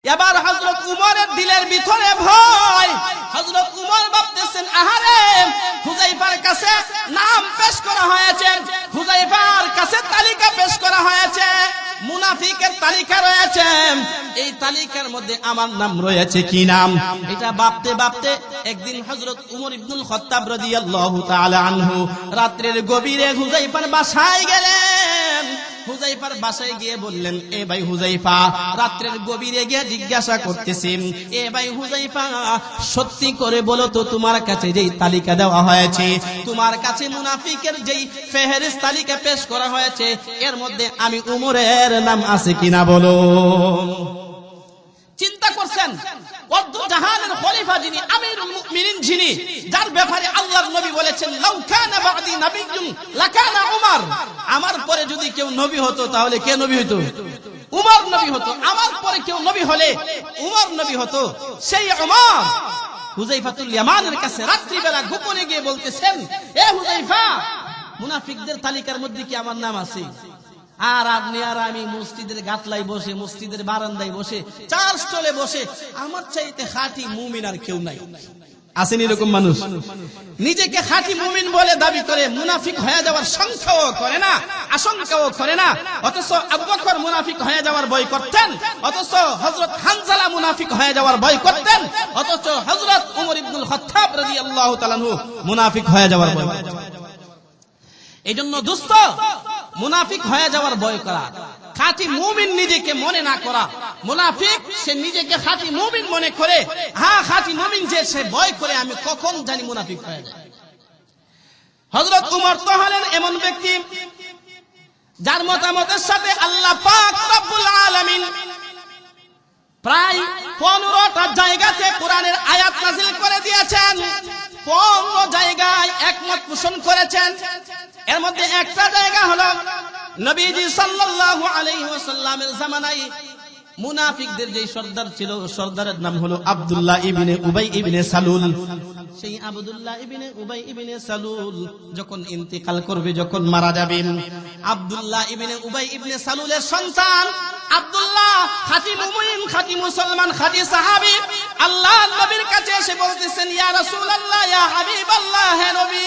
এবার হযরত উমরের দিলের ভিতরে ভয়। হযরত উমর ভাবতেছেন, আহারে হুযায়ফার কাছে নাম পেশ করা হয়েছে, হুযায়ফার কাছে তালিকা পেশ করা হয়েছে, মুনাফিকের তালিকা রয়েছে, এই তালিকার মধ্যে আমার নাম রয়েছে কি নাম? এটা ভাবতে ভাবতে একদিন হযরত উমর ইবনুল খাত্তাব রাদিয়াল্লাহু তাআলা আনহু রাত্রের গভীরে হুযায়ফার বাসায় গেলেন। হুযায়ফার বাসায় গিয়ে বললেন, এ ভাই হুযায়ফা, রাত্রের গভীরে গিয়ে জিজ্ঞাসা করতেছেন, এ ভাই হুযায়ফা, সত্যি করে বলো তো তোমার কাছে যেই তালিকা দেওয়া হয়েছে, তোমার কাছে মুনাফিকের যেই ফেহরিস্ত তালিকা পেশ করা হয়েছে, এর মধ্যে আমি উমরের নাম আছে কিনা বলো। চিন্তা করছেন, অর্ধ জাহানের খলিফা যিনি, আমিরুল মুমিনিন যিনি, যার ব্যাপারে আল্লাহর নবী বলেছেন, লাউ কানা বাদি নাবিয়্যুন লাকানা উমর, আমার পরে যদি কেউ নবী হতো তাহলে কে নবী হতো? উমর নবী হতো। আমার পরে কেউ নবী হলে উমর নবী হতো। সেই উমর হুযায়ফাতুল ইয়ামানের কাছে রাত্রিবেলা গোপনে গিয়ে বলতেছেন, এ হুযায়ফা, মুনাফিকদের তালিকার মধ্যে কি আমার নাম আছে? আর আপনি আর আমি মসজিদের গাতলায় বসে, মসজিদের বারান্দায় বসে, চার স্টলে বসে, আমার চাইতে খাঁটি মুমিন আর কেউ নাই। আসেন এরকম মানুষ, নিজেকে খাঁটি মুমিন বলে দাবি করে মুনাফিক হয়ে যাওয়ার সংখ্যাও করে না, আশঙ্কাও করে না। অথচ আবু বকর মুনাফিক হয়ে যাওয়ার ভয় করতেন, অথচ হযরত হানজালা মুনাফিক হয়ে যাওয়ার ভয় করতেন, অথচ হযরত উমর ইবনুল খাত্তাব রাদিয়াল্লাহু তাআলা আনহু মুনাফিক হয়ে যাওয়ার ভয় করতেন। এইজন্য দোস্ত, মুনাফিক হয়ে যাওয়ার ভয় করা, খাঁটি মুমিন নিজেকে মনে না করা। মুনাফিক সে নিজেকে খাঁটি মুমিন মনে করে, হ্যাঁ খাঁটি মুমিন যে, সে ভয় করে আমি কখন জানি মুনাফিক হয়ে যায়। হযরত উমর তো হলেন এমন ব্যক্তি যার মতামতের সাথে আল্লাহ পাক রব্বুল আলামিন প্রায় 15টা জায়গাতে কোরআনের আয়াত নাযিল করে দিয়েছেন। 15 জায়গায় একমত পোষণ করেছেন। এর মধ্যে একটা জায়গা হলো নবীজি সাল্লাল্লাহু আলাইহি ওয়াসাল্লামের জামানায় মুনাফিকদের যে সর্দার ছিল, সর্দারের নাম হলো আব্দুল্লাহ ইবনে উবাই ইবনে সালুল। সেই আব্দুল্লাহ ইবনে উবাই ইবনে সালুল যখন ইন্তেকাল করবে, যখন মারা যাবেন, আব্দুল্লাহ ইবনে উবাই ইবনে সালুলের সন্তান আব্দুল্লাহ খাঁটি মুমিন, খাঁটি মুসলমান, খাঁটি সাহাবী, আল্লাহর নবীর কাছে এসে বলতেছেন, ইয়া রাসূলুল্লাহ, ইয়া হাবিবাল্লাহ, হে নবী,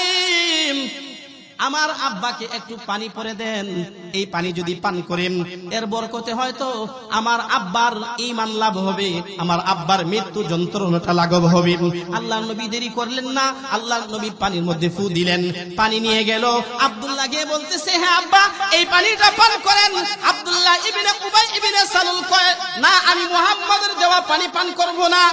আমার আব্বাকে একটু পানি পরে দেন। এই পানি যদি পান করেন, এর বরকতে হয়তো আমার আব্বার ঈমান লাভ হবে, আমার আব্বার মৃত্যু যন্ত্রণাটা লাঘব হবে। আল্লাহর নবী দেরি করলেন না, আল্লাহর নবী পানির মধ্যে ফু দিলেন, পানি নিয়ে গেল। আব্দুল্লাহ গিয়ে বলতেছে, হ্যাঁ আব্বা, এই পানিটা পান করেন। আব্দুল্লাহ ইবনে উবাই ইবনে সালুল কয়, না, আমি মুহাম্মাদের দেওয়া পানি পান করব না।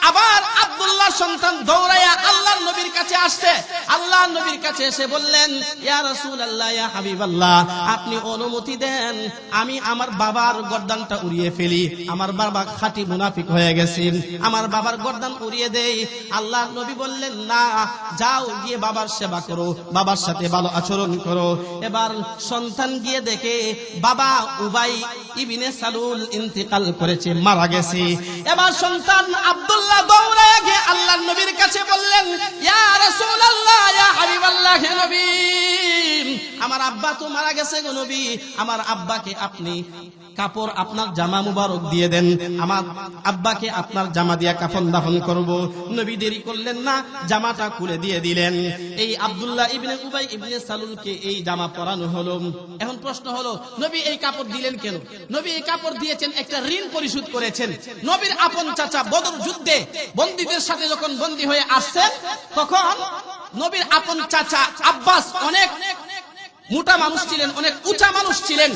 আবার আব্দুল্লাহর সন্তান দৌড়াইয়া আল্লাহর নবীর কাছে আসছে। আল্লাহর নবীর কাছে এসে বললেন, ইয়া রাসূলুল্লাহ, ইয়া হাবিবাল্লাহ, আপনি অনুমতি দেন, আমি আমার বাবার গর্দানটা উড়িয়ে ফেলি। আমার বাবা খাঁটি মুনাফিক হয়ে গেছেন, আমার বাবার গর্দান উড়িয়ে দেই। আল্লাহর নবী বললেন, না, যাও, গিয়ে বাবার সেবা করো, বাবার সাথে ভালো আচরণ করো। এবার সন্তান গিয়ে দেখে বাবা উবাই ইবনে সালুল ইন্তেকাল করেছে, মারা গেছে। এবার সন্তান আব্দুল্লাহ দৌড়ায় গিয়ে আল্লাহর নবীর কাছে বললেন, ইয়া রাসূলুল্লাহ, ইয়া হাবিবাল্লাহ, হে নবী, আমার আব্বা তো মারা গেছে গো নবী, আমার আব্বাকে আপনি কাপড়, আপনার জামা মুবারক দিয়ে দেন, আমার আব্বাকে আপনার জামা দিয়া কাফন দাফন করব। নবী দেরি করলেন না, জামাটা খুলে দিয়ে দিলেন। এই আব্দুল্লাহ ইবনে উবাই ইবনে সালুলকে এই জামা পরানো হলো। এখন প্রশ্ন হলো, নবী এই কাপড় দিলেন কেন? নবী এই কাপড় দিয়েছেন, একটা ঋণ পরিশোধ করেছেন। নবীর আপন চাচা বদর যুদ্ধে বন্দীদের সাথে যখন বন্দী হয়ে আসছেন, তখন নবীর আপন চাচা আব্বাস অনেক মোটা মানুষ ছিলেন, অনেক উঁচা মানুষ ছিলেন,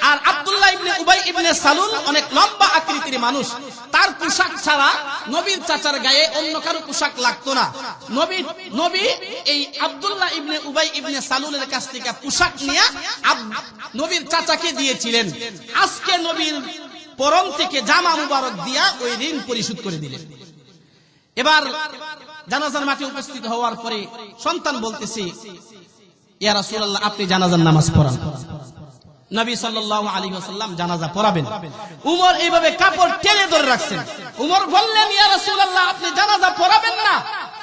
আর আব্দুল্লাহ ইবনে উবাই ইবনে সালুল অনেক লম্বা আকৃতির মানুষ। তার পোশাক ছাড়া নবীর চাচার গায়ে অন্য কারো পোশাক লাগতো না। নবী এই আব্দুল্লাহ ইবনে উবাই ইবনে সালুলের কাছ থেকে পোশাক নিয়ে নবীর চাচাকে দিয়েছিলেন। আজকে নবীর পরম থেকে জামা মুবারক দিয়া ওই ঋণ পরিশোধ করে দিলেন। এবার জানাজার মাঠে উপস্থিত হওয়ার পরে সন্তান বলতেছে, ইয়া রাসূলুল্লাহ, আপনি জানাজার নামাজ পড়ান। নবী সাল্লাল্লাহু আলাইহি ওয়াসাল্লাম জানাজা পড়াবেন। উমর এইভাবে কাপড় টেনে ধরে রাখছেন। উমর বললেন, ইয়া রাসূলুল্লাহ, আপনি জানাজা পড়াবেন না।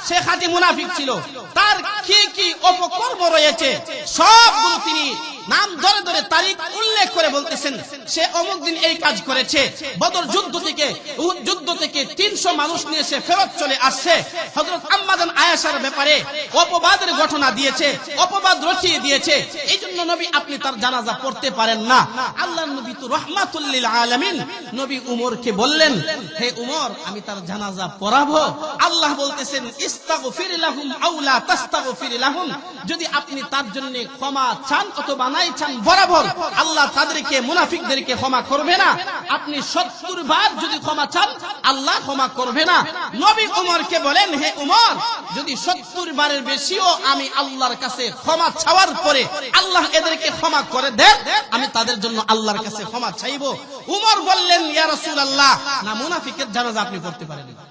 সে খাঁটি মুনাফিক ছিল, তার কি কি অপকর্ম রয়েছে সবগুলো তিনি নাম ধরে ধরে তারিখ উল্লেখ করে বলতেছেন সে অমুক দিন এই কাজ করেছে, বদর যুদ্ধ থেকে উহুদ যুদ্ধ থেকে 300 মানুষ নিয়ে সে ফেরত চলে আসছে। হযরত আম্মা জান আয়েশার ব্যাপারে অপবাদের ঘটনা দিয়েছে, অপবাদ রচিয়ে দিয়েছে। এইজন্য নবী আপনি তার জানাজা পড়তে পারেন না। আল্লাহর নবী তো রাহমাতুল লিল আলামিন। নবী উমরকে বললেন, হে উমর, আমি তার জানাজা পড়াবো। আল্লাহ বলতেছেন ইস্তাগফির লাহুম আও লা তাস্তাগফির লাহুম, যদি আপনি তার জন্য ক্ষমা চান অথবা নাই চান বরাবর আল্লাহ তাদেরকে মুনাফিকদেরকে ক্ষমা করবে না। আপনি 70 বার যদি ক্ষমা চান আল্লাহ ক্ষমা করবে না। নবী উমরকে বলেন, হে উমর, যদি 70 বারের বেশিও আমি আল্লাহর কাছে ক্ষমা চাওয়ার পরে আল্লাহ এদেরকে ক্ষমা করে দেন, আমি তাদের জন্য আল্লাহর কাছে ক্ষমা চাইবো। উমর বললেন, ইয়া রাসূলুল্লাহ, না মুনাফিকের জানাজা আপনি পড়তে পারেন না।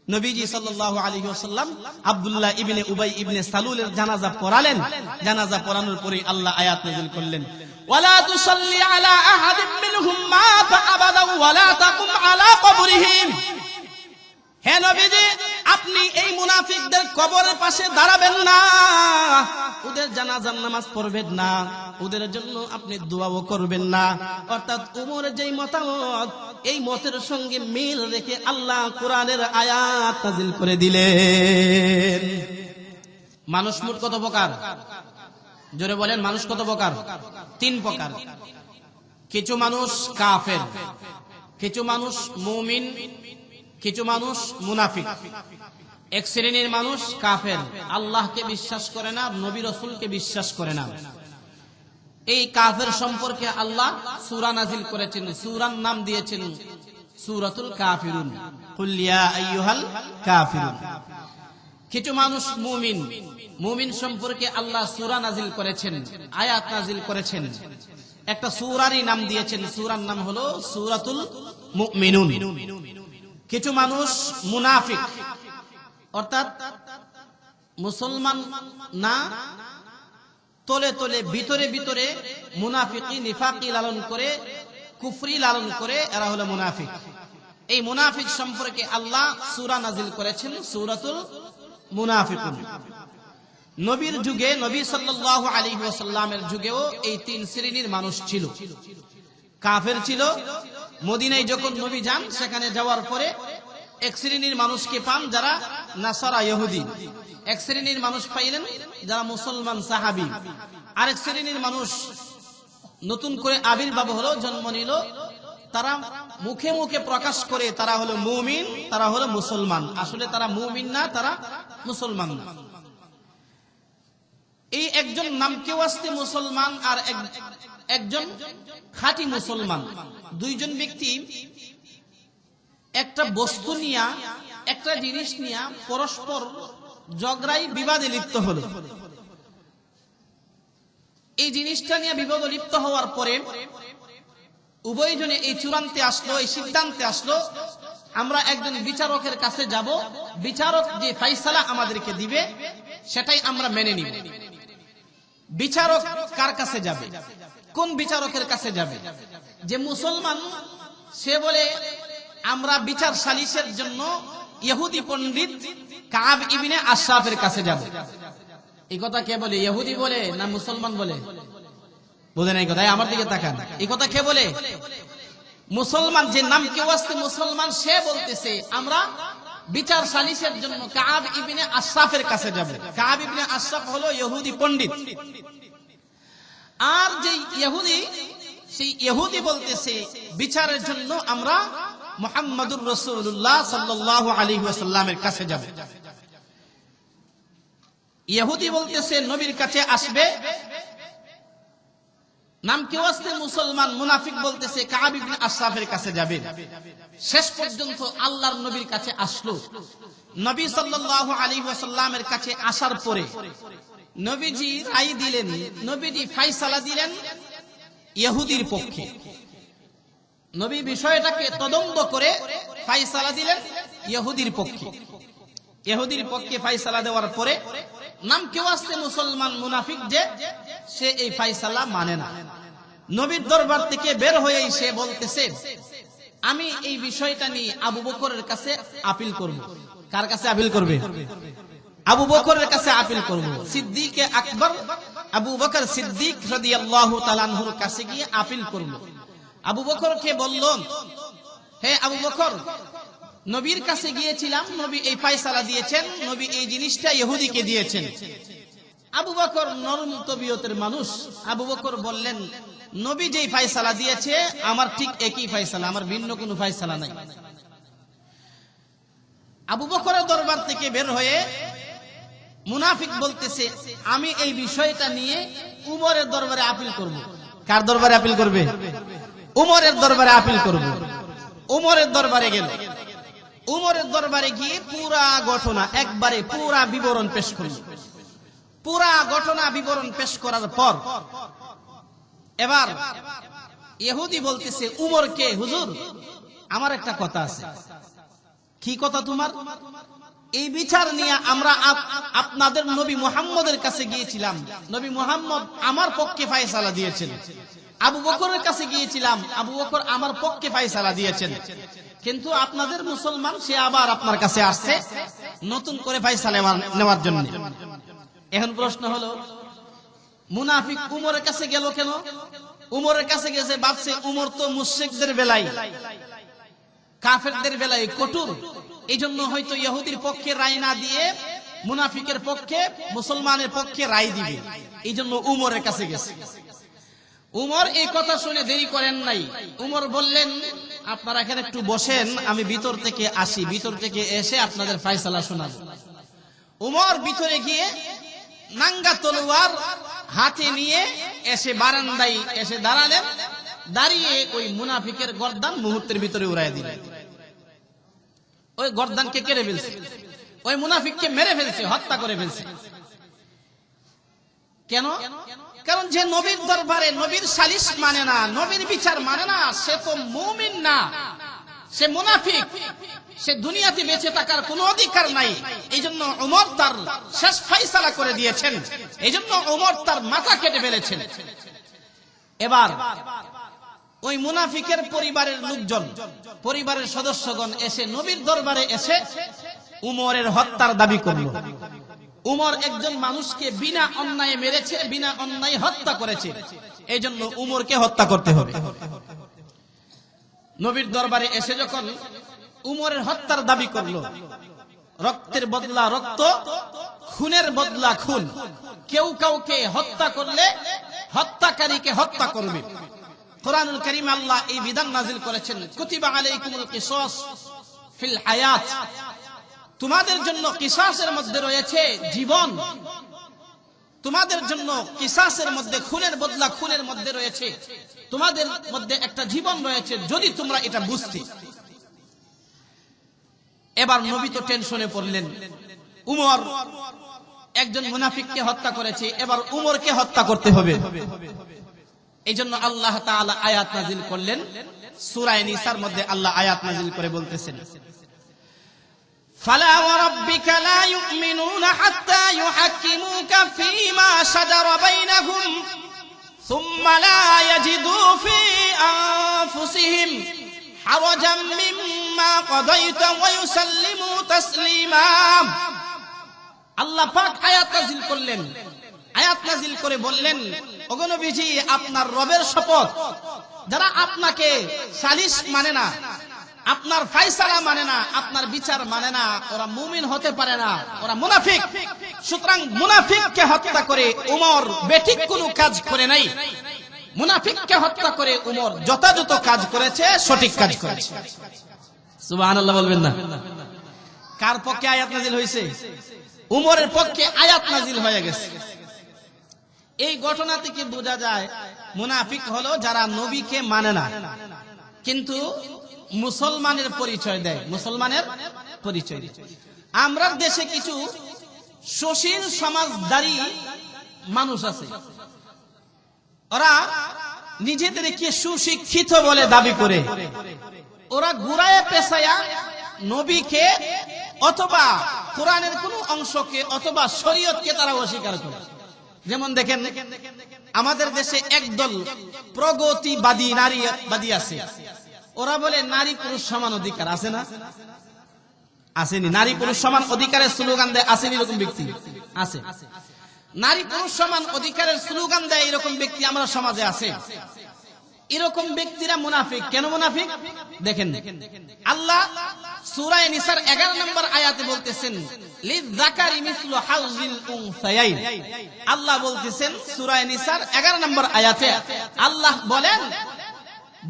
নবীজি সাল্লাল্লাহু আলাইহি ওয়াসাল্লাম আব্দুল্লাহ ইবনে উবাই ইবনে সালুলের জানাজা পড়ালেন। জানাজা পড়ানোর পরে আল্লাহ আয়াত নাযিল করলেন, ওয়ালা তুসাল্লি আলা আহাদিন মিনহুম মাতা আবাদা ওয়ালা তাকুম আলা কবরিহিম। হে নবীজি, আপনি এই মুনাফিকদের কবরের পাশে দাঁড়াবেন না, ওদের জানাজার নামাজ পড়বেন না, ওদের জন্য আপনি দোয়াও করবেন না। অর্থাৎ উমরের যেই মতামত, এই মতের সঙ্গে মিল রেখে আল্লাহ কোরআনের আয়াত নাযিল করে দিলেন। মানুষ মোট কত প্রকার? জোরে বলেন, মানুষ কত প্রকার? 3 প্রকার। কিছু মানুষ কাফের, কিছু মানুষ মুমিন, কিছু মানুষ মুনাফিক। এক শ্রেণীর মানুষ কাফের, আল্লাহকে বিশ্বাস করে না, নবী রাসূলকে বিশ্বাস করে না। এই কাফের সম্পর্কে আল্লাহ সূরা নাযিল করেছেন, সূরার নাম দিয়েছেন সূরাতুল কাফিরুন, কুল ইয়া আইয়ুহাল কাফিরুন। কিছু মানুষ মুমিন, মুমিন সম্পর্কে আল্লাহ সূরা নাযিল করেছেন, আয়াত নাযিল করেছেন। একটা সূরারই নাম দিয়েছেন, সূরার নাম হলো সূরাতুল মুমিনুন। কিছু মানুষ মুনাফিক, অর্থাৎ মুসলমান না, তলে তলে ভিতরে ভিতরে মুনাফিকি নিফাকি লালন করে, কুফরি লালন করে, এরা হলো মুনাফিক। এই মুনাফিক সম্পর্কে আল্লাহ সূরা নাযিল করেছেন, সূরাতুল মুনাফিকুন। নবীর যুগে, নবী সাল্লাল্লাহু আলাইহি ওয়াসাল্লামের যুগেও এই 3 শ্রেণীর মানুষ ছিল। কাফের ছিল, মদিনায় যখন নবী যান সেখানে যাওয়ার পরে এক শ্রেণীর মানুষকে পান যারা নাসারা ইহুদি, এক শ্রেণীর মানুষ পাইলেন যারা মুসলমান সাহাবী, আরেক শ্রেণীর মানুষ নতুন করে আবির্ভাব হলো, জন্ম নিল, তারা মুখে মুখে প্রকাশ করে তারা হলো মুমিন, তারা হলো মুসলমান। আসলে তারা মুমিন না, তারা মুসলমান না। এই একজন নামকে ওয়াস্তে মুসলমান আর একজন খাঁটি মুসলমান, দুইজন ব্যক্তি একটা বস্তু নিয়া, একটা জিনিস নিয়া পরস্পর ঝগড়ায় বিবাদে লিপ্ত হলো। এই জিনিসটা নিয়ে বিবাদে লিপ্ত হওয়ার পরে উভয়জনে এই চূড়ান্তে আসলো, এই সিদ্ধান্তে আসলো, আমরা একজন বিচারকের কাছে যাব, বিচারক যে ফাইসালা আমাদেরকে দিবে সেটাই আমরা মেনে নিব। বিচারক কার কাছে যাবে? কোন বিচারকের কাছে যাবে? যে মুসলমান সে বলে আমরা বিচার সালিসের জন্য ইহুদি পণ্ডিত কাব ইবনে আশরাফের কাছে যাব। এই কথা কে বলে? ইহুদি বলে না মুসলমান বলে? বুঝেন এই কথা? আমার দিকে তাকান। এই কথা কে বলে? মুসলমান, যে নাম কেউ আসতে মুসলমান, সে বলতেছে আমরা বিচার সালিসের জন্য কাব ইবনে আশরাফের কাছে যাব। কাব ইবনে আশরাফ হলো ইহুদি পণ্ডিত। আর যে ইহুদি, সেই ইহুদি বলতেছে বিচারের জন্য আমরা মুহাম্মদুর রাসূলুল্লাহ সাল্লাল্লাহু আলাইহি ওয়াসাল্লামের কাছে যাব। ইহুদি বলতেছে নবীর কাছে আসবে, নাম কেউ আসতে মুসলমান, মুনাফিক বলতেছে কাব ইবনে আশরাফের কাছে যাবে। শেষ পর্যন্ত আল্লাহর নবীর কাছে আসলো। নবী সাল্লাল্লাহু আলাইহি ওয়াসাল্লামের কাছে আসার পরে নবীজি রায় দিলেন, নবীজি ফায়সালা দিলেন ইহুদির পক্ষে। নবী বিষয়টাকে তদন্ত করে ফায়সালা দিলেন ইহুদির পক্ষে। ইহুদির পক্ষে ফায়সালা দেওয়ার পরে নাম কেউ আসছে মুসলমান, মুনাফিক যে, সে এই ফায়সালা মানে না। নবীর দরবার থেকে বের হয়ে সে বলতেছে আমি এই বিষয়টা নিয়ে আবু বকরের কাছে আপিল করব। কার কাছে আপিল করবে? আবু বকরের কাছে আপিল করব। সিদ্দিকে আকবর আবু বকর সিদ্দিক রাদিয়াল্লাহু তাআলা আনহুর কাছে গিয়ে আপিল করল। আবু বকরকে বলল, হে আবু বকর, নবীর কাছে গিয়েছিলাম, নবী এই ফয়সালা দিয়েছেন, নবী এই জিনিসটা ইহুদিকে দিয়েছেন। আবু বকর নরম তবিয়তের মানুষ। আবু বকর বললেন, নবী যেই ফয়সালা দিয়েছে আমার ঠিক একই ফয়সালা, আমার ভিন্ন কোনো ফয়সালা নাই। আবু বকরের দরবার থেকে বের হয়ে মুনাফিক বলতেছে, আমি এই বিষয়টা নিয়ে উমরের দরবারে আপিল করব। কার দরবারে আপিল করবে? উমরের দরবারে আপিল করব। উমরের দরবারে গেল। উমরের দরবারে গিয়ে পুরা ঘটনা একবারে পুরা বিবরণ পেশ করল। পুরা ঘটনা বিবরণ পেশ করার পর এবার ইহুদি বলতেছে উমরকে, হুজুর আমার একটা কথা আছে। কি কথা তোমার? এই বিচার নিয়ে আমরা আপনাদের নবী মুহাম্মদের কাছে গিয়েছিলাম, নবী মুহাম্মদ আমার পক্ষে ফয়সালা দিয়েছেন। আবু বকরের কাছে গিয়েছিলাম, আবু বকর আমার পক্ষে ফয়সালা দিয়েছেন। কিন্তু আপনাদের মুসলমান সে আবার আপনার কাছে আসছে নতুন করে ফয়সালা নেওয়ার জন্য। এখন প্রশ্ন হলো, মুনাফিক উমরের কাছে গেল কেন? উমরের কাছে গেছে ভাবছে উমর তো মুশরিকদের বেলায়, কাফেরদের বেলায় কঠোর, এই জন্য হয়তো ইহুদির পক্ষে রায় না দিয়ে মুনাফিকের পক্ষে, মুসলমানের পক্ষে রায় দিবে, এই জন্য উমরের কাছে গেছে। উমর এই কথা শুনে দেরি করেন নাই। উমর বললেন, আপনারা এখানে একটু বসেন, আমি ভিতর থেকে আসি, ভিতর থেকে এসে আপনাদের ফয়সালা শোনাবো। উমর ভিতরে গিয়ে নাঙ্গা তলোয়ার হাতে নিয়ে এসে বারান্দায় এসে দাঁড়ালেন। দাঁড়িয়ে ওই মুনাফিকের গর্দান মুহূর্তের ভিতরে উড়াইয়া দিলেন। ওই গর্দানকে কেটে ফেলছে, ওই মুনাফিককে মেরে ফেলছে, হত্যা করে ফেলছে। কেন? কারণ যে নবীর দরবারে নবীর সালিশ মানে না, নবীর বিচার মানে না, সে তো মুমিন না, সে মুনাফিক, সে দুনিয়াতে বেঁচে থাকার কোনো অধিকার নাই। এই জন্য ওমর তার শেষ ফয়সালা করে দিয়েছেন, এই জন্য ওমর তার মাথা কেটে ফেলেছেন। এবার ওই মুনাফিকের পরিবারের লোকজন, পরিবারের সদস্যগণ এসে নবীর দরবারে এসে উমরের হত্যার দাবি করল। উমর একজন মানুষকে বিনা অন্যায় মেরেছে, বিনা অন্যায় হত্যা করেছে, এই জন্য উমরকে হত্যা করতে হবে। নবীর দরবারে এসে যখন উমরের হত্যার দাবি করলো, রক্তের বদলা রক্ত, খুনের বদলা খুন, কেউ কাউকে হত্যা করলে হত্যাকারীকে হত্যা করবে। কোরআনুল কারীম আল্লাহ এই বিধান নাযিল করেছেন, কুতিবা আলাইকুমুল কিসাস ফিল হায়াত, তোমাদের জন্য কিসাসের মধ্যে রয়েছে জীবন, তোমাদের জন্য কিসাসের মধ্যে খুনের বদলা খুনের মধ্যে রয়েছে, তোমাদের মধ্যে একটা জীবন রয়েছে, যদি তোমরা এটা বুঝতে। এবার নবী তো টেনশনে পড়লেন, উমর একজন মুনাফিককে হত্যা করেছে, এবার উমরকে হত্যা করতে হবে। এই জন্য আল্লাহ তাআলা আয়াত নাযিল করলেন, সূরা নিসার মধ্যে আল্লাহ আয়াত নাযিল করে বলতেছেন, ফালা ওয়া রাব্বিকা লা ইউমিনুনা হাত্তা ইউহাক্কিমুকা ফীমা শাজারা বাইনাহুম সুম্মা লা ইয়াজিদু ফী আনফুসিহিম হারাজাম মিম্মা কাদাইতা ওয়া ইউসাল্লিমু তাসলিমা। আল্লাহ পাক আয়াত নাযিল করলেন, আয়াত নাযিল করে বললেন, ওগো নবীজি আপনার রবের শপথ, যারা আপনাকে সালিশ মানে না, আপনার ফয়সালা মানে না, আপনার বিচার মানে না, ওরা মুমিন হতে পারে না, ওরা মুনাফিক। সুতরাং মুনাফিককে হত্যা করে উমর বেঠিক কোনো কাজ করে নাই, মুনাফিককে হত্যা করে উমর যথাযথ কাজ করেছে, সঠিক কাজ করেছে। সুবহানাল্লাহ বলবেন না? কার পক্ষে আয়াত নাযিল হয়েছে? উমরের পক্ষে আয়াত নাযিল হয়ে গেছে। এই ঘটনা থেকে বোঝা যায় মুনাফিক হলো যারা নবীকে মানে না কিন্তু মুসলমানের পরিচয় দেয়, মুসলমানের পরিচয় দেয়। আমরা দেশে কিছু সুশীল সমাজদারী মানুষ আছে, ওরা নিজেদেরকে সুশিক্ষিত বলে দাবি করে, ওরা ঘুরায় পেছায়া নবীকে অথবা কোরআনের কোন অংশকে অথবা শরীয়তকে তারা অস্বীকার করে। যেমন দেখেন আমাদের দেশে একদল প্রগতিবাদী নারীবাদী আছে, ওরা বলে নারী পুরুষ সমান অধিকার, আছে না? আসেনি? নারী পুরুষ সমান অধিকারের স্লোগান দেয়, আসেনি? এরকম ব্যক্তি আছে। নারী পুরুষ সমান অধিকারের স্লোগান দেয় এরকম ব্যক্তি আমরা সমাজে আছে। এরকম ব্যক্তিরা মুনাফিক। কেন মুনাফিক? দেখেন, আল্লাহ সূরা নিসার 11 নম্বর আয়াতে বলতেছেন লিযাকারি মিসলু হাযিল উনসায়াইন। আল্লাহ বলতেছেন সূরা নিসার 11 নম্বর আয়াতে, আল্লাহ বলেন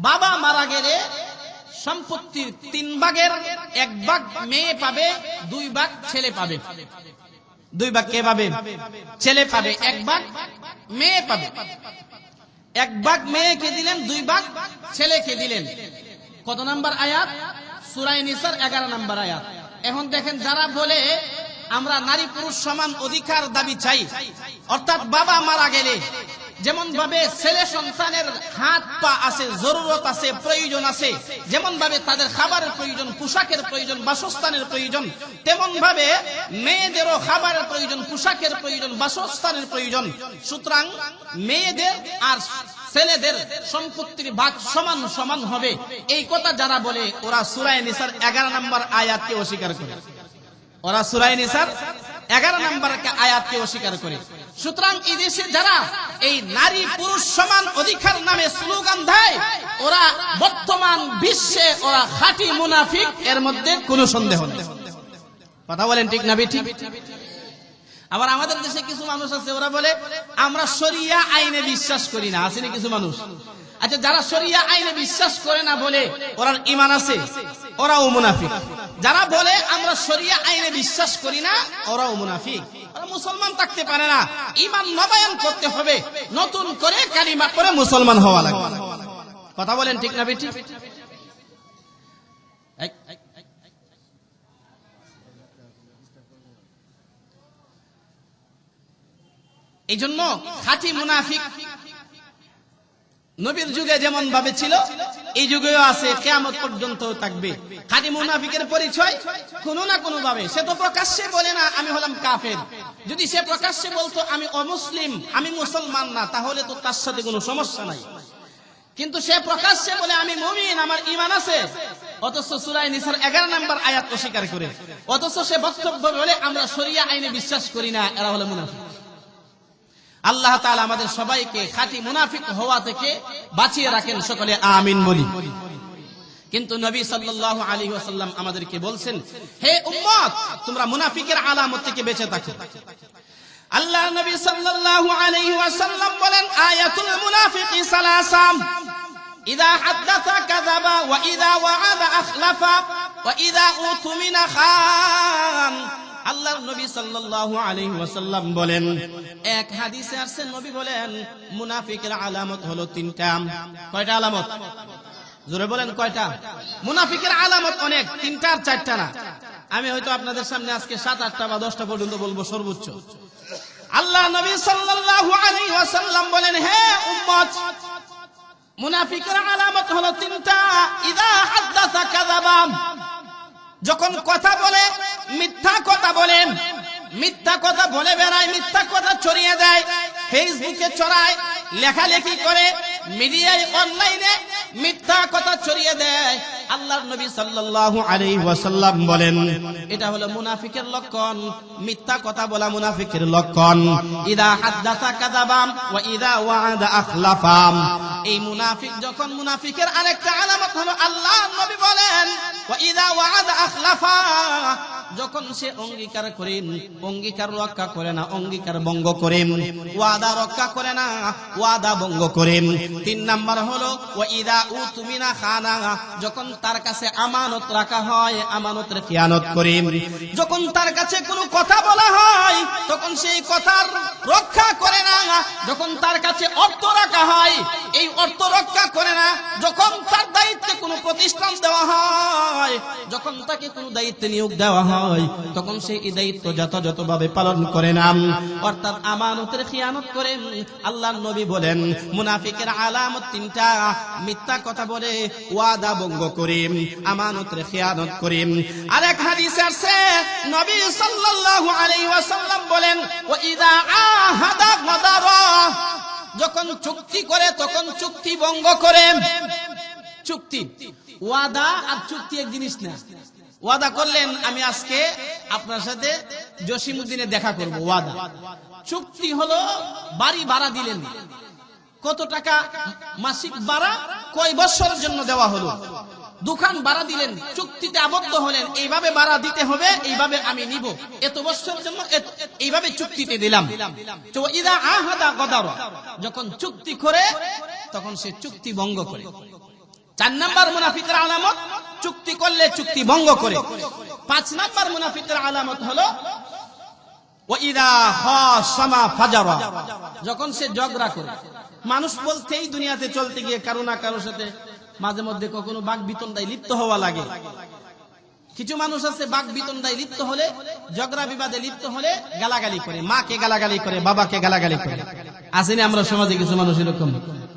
বাবা মারা গেলে সম্পত্তির 3 ভাগের 1 ভাগ মেয়ে পাবে, 2 ভাগ ছেলে পাবে। 2 ভাগ কে পাবে? ছেলে পাবে। 1 ভাগ মেয়ে পাবে। 1 ভাগ মেয়েকে দিলেন, 2 ভাগ ছেলেকে দিলেন। কত নাম্বার আয়াত? সূরা নিসার 11 নাম্বার আয়াত। এখন দেখেন, যারা বলে আমরা নারী পুরুষ সমান অধিকার দাবি চাই, অর্থাৎ বাবা মারা গেলে যেমন ভাবে ছেলে সন্তানের হাত পা আছে, জরুরত আছে, প্রয়োজন আছে, যেমন ভাবে তাদের খাবারের প্রয়োজন, পোশাকের প্রয়োজন, বাসস্থানের প্রয়োজন, তেমন ভাবে মেয়েদেরও খাবারের প্রয়োজন, পোশাকের প্রয়োজন, বাসস্থানের প্রয়োজন। সুতরাং মেয়েদের আর ছেলেদের সম্পত্তির ভাগ সমান সমান হবে, এই কথা যারা বলে ওরা সূরা নিসার 11 নম্বর আয়াতকে অস্বীকার করে। ওরা সূরা নিসার 11 নম্বর আয়াতকে অস্বীকার করে। সুতরাং এই দেশে যারা এই নারী পুরুষ সমান অধিকার নামে স্লোগান দেয়, ওরা বর্তমান বিশ্বে ওরা খাঁটি মুনাফিক, এর মধ্যে কোনো সন্দেহ নেই। কথা বলেন ঠিক না ঠিক? আবার আমাদের দেশে কিছু মানুষ আছে, ওরা বলে আমরা শরিয়া আইনে বিশ্বাস করি না। আছে না কিছু মানুষ? আচ্ছা, যারা শরিয়া আইনে বিশ্বাস করে না বলে ওরা ঈমান আছে, ওরাও মুনাফিক। যারা বলে আমরা শরিয়া আইনে বিশ্বাস করি না, ওরাও মুনাফিক। ওরা মুসলমান থাকতে পারে না, ঈমান নবায়ন করতে হবে, নতুন করে কালিমা পড়ে মুসলমান হওয়া লাগবে। কথা বলেন ঠিক না ঠিক? এই জন্য খাঁটি মুনাফিক নবীর যুগে যেমন ভাবে ছিল, এই যুগেও আছে, কিয়ামত পর্যন্ত থাকবে। খাঁটি মুনাফিকের পরিচয় কোনো না কোনো ভাবে, সে তো প্রকাশ্যে বলে না আমি হলাম কাফের। যদি সে প্রকাশ্যে বলতো আমি অমুসলিম, আমি মুসলমান না, তাহলে তো তার সাথে কোনো সমস্যা নাই। কিন্তু সে প্রকাশ্যে বলে আমি মুমিন, আমার ঈমান আছে, অথচ সূরা নিসার 11 নম্বর আয়াত অস্বীকার করে, অথচ সে বক্তব্য বলে আমরা শরিয়া আইনে বিশ্বাস করি না, এরা হলো মুনাফিক। আল্লাহ তাআলা আমাদের সবাইকে খাঁটি মুনাফিক হওয়া থেকে বাঁচিয়ে রাখেন, সকলে আমিন বলি। কিন্তু নবী সাল্লাল্লাহু আলাইহি ওয়াসাল্লাম আমাদেরকে বলছেন, হে উম্মত, তোমরা মুনাফিকের আলামত থেকে বেঁচে থাকো। আল্লাহ নবী সাল্লাল্লাহু আলাইহি ওয়াসাল্লাম বলেন, আয়াতুল মুনাফিকি সালাসাম, ইযা হাদাসা কাযাবা ওয়া ইযা ওয়াআদা আখলাফা ওয়া ইযা উতুমিনা খান। আল্লাহর নবী সাল্লাল্লাহু আলাইহি ওয়াসাল্লাম বলেন, এক হাদিসে আছে, নবী বলেন মুনাফিকের আলামত হলো 3টা। কয়টা আলামত? জোরে বলেন কয়টা? মুনাফিকের আলামত অনেক, 3টা আর 4টা না। আমি হয়তো আপনাদের সামনে আজকে 7, 8টা বা 10টা পর্যন্ত বলবো সর্বোচ্চ। আল্লাহ নবী সাল্লাল্লাহু আলাইহি ওয়াসাল্লাম বলেন, হে উম্মত, মুনাফিকের আলামত হলো 3টা। ইযা হাদাসা কাযাবা, যখন কথা বলে মিথ্যা কথা বলেন, মিথ্যা কথা বলে বেড়ায়, মিথ্যা কথা ছড়িয়ে দেয়, ফেসবুকে ছড়ায়, লেখালেখি করে, মিডিয়ায় অনলাইনে মিথ্যা কথা ছড়িয়ে দেয়। আল্লাহর নবী সাল্লাল্লাহু আলাইহি ওয়াসাল্লাম বলেন, এটা হলো মুনাফিকের লক্ষণ। মিথ্যা কথা বলা মুনাফিকের লক্ষণ। ইযা হাদাসা কাযাবা ওয়া ইযা ওয়াআদা আখলাফা। এই মুনাফিক যখন, মুনাফিকের আরেকটা আলামত হলো, আল্লাহর নবী বলেন, ওয়া ইযা ওয়াআদা আখলাফা, যখন সে অঙ্গীকার করে, অঙ্গীকার রক্ষা করে না, অঙ্গীকার ভঙ্গ করে, ওয়াদা রক্ষা করে না, ওয়াদা ভঙ্গ করে। 3 নাম্বার হলো ওয়া ইযা উতুমিনা খানা, যখন তার কাছে আমানত রাখা হয়, আমানতের খিয়ানত করে। যখন তার কাছে কোনো কথা বলা হয়, তখন সেই কথার রক্ষা করে না। যখন তার কাছে অর্থ রাখা হয়, এই অর্থ রক্ষা করে না। যখন তার দায়িত্বে কোনো প্রতিষ্ঠান দেওয়া হয়, যখন তাকে কোনো দায়িত্বে নিয়োগ দেওয়া হয়, তখন সে এই দায়িত্ব যথাযথভাবে পালন করে না, অর্থাৎ আমানতের খিয়ানত করে। আল্লাহর নবী বলেন, মুনাফিকের আলামত 3টা। মিথ্যা কথা বলে, ওয়াদা ভঙ্গ করে, আমানতের খিয়ানত করে। আরেক হাদিসে আছে, নবী সাল্লাল্লাহু আলাইহি ওয়াসাল্লাম বলেন, ওয়া ইযা আহাদা গাদারা, যখন চুক্তি করে তখন চুক্তি ভঙ্গ করে। চুক্তি, ওয়াদা আর চুক্তি এক জিনিস না। ওয়াদা করলেন আমি আজকে আপনার সাথে জসিমউদ্দিনে দেখা করব, ওয়াদা। চুক্তি হলো বাড়ি ভাড়া দিলেন, কত টাকা মাসিক ভাড়া, কয় বছরের জন্য দেওয়া হলো। দোকান ভাড়া দিলেন, চুক্তিতে আবদ্ধ হলেন, এইভাবে ভাড়া দিতে হবে, এইভাবে আমি নিব, এত বছরের জন্য এইভাবে চুক্তিতে দিলাম। তো ইদা আহাদা গদারা, যখন চুক্তি করে তখন সে চুক্তি ভঙ্গ করে। 4 নাম্বার মুনাফিকের আলামত, চুক্তি করলে চুক্তি ভঙ্গ করে। 5 নাম্বার মুনাফিকের আলামত হলো ওয়াইদা খাসামা ফাজারা, যখন সে ঝগড়া করে। মানুষ বলতেই দুনিয়াতে চলতে গিয়ে কারো না কারোর সাথে মাঝে মধ্যে কখনো বাক বিতণ্ডায় লিপ্ত হওয়া লাগে। কিছু মানুষ আছে বাক বিতণ্ডায় লিপ্ত হলে, ঝগড়া বিবাদে লিপ্ত হলে গালাগালি করে, মাকে গালাগালি করে, বাবাকে গালাগালি করে। আসেনি আমরা সমাজে কিছু মানুষ এরকম